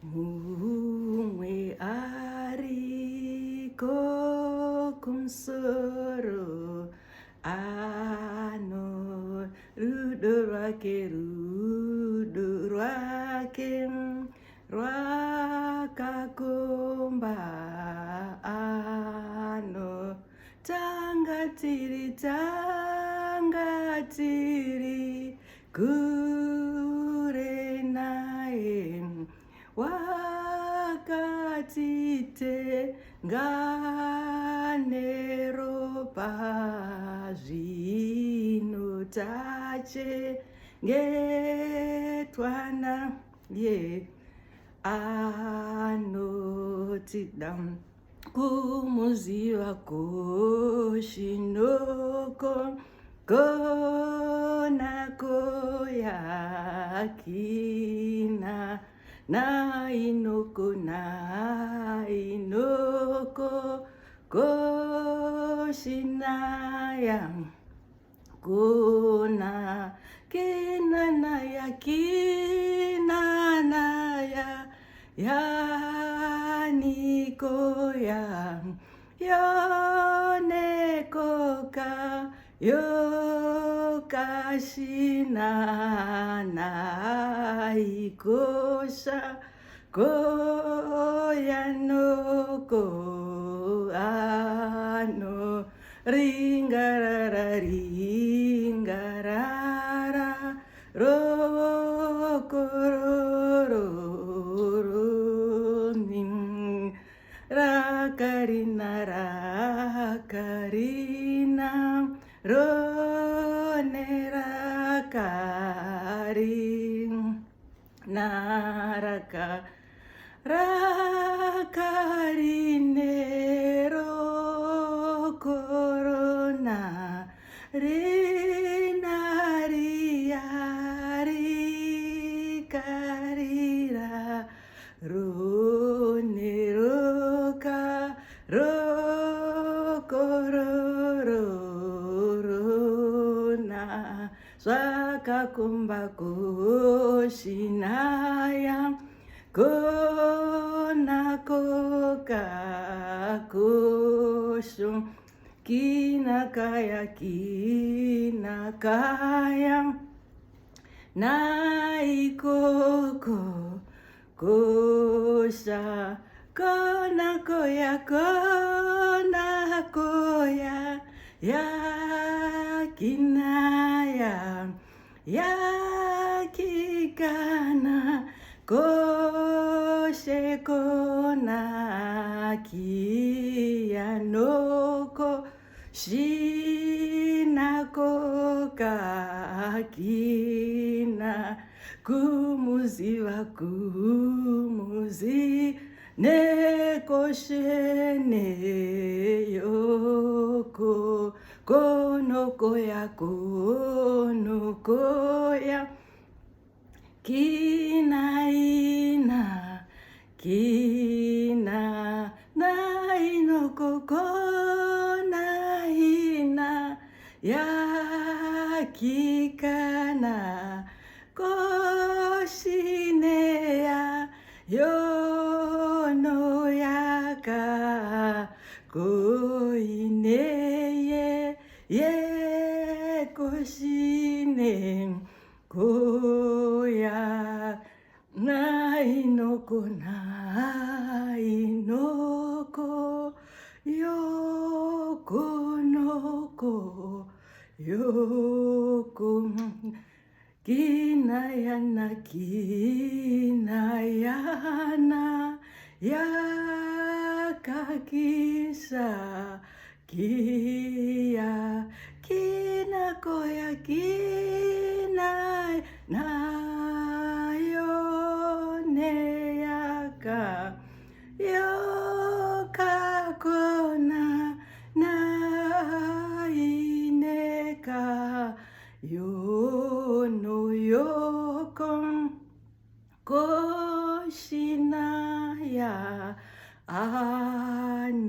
Mungwe ari ko kumsoro ano rudurake rwakakumba ano tangatiri kure naye wakatite nganero pazvino tache ngetwana ye anotida kumuziva koshinoko konako yakina nainoko koshinaya kuna kinanaya yanikoya yonekoka yokashina ikosha koyanoko ano ringarara rokororonim rakarina rone rakarin naraka rakarinero corona rinariari karira roneroka rokororona swakakumba koshinaya konakoka kosho kinakaya naikoko kosha konakoya yakinaya yakikana koshe kona kianoko shinakoka kina kumuziva nekoshene yoko konokoya kina nainoko konaina yakikana koshineya yono yaka koineye ye koshine koya nainoko yokonoko yoko kinayana yakakisa kia kinakoya nayoneyaka yokakona naineka yono yokon koshinaya anotida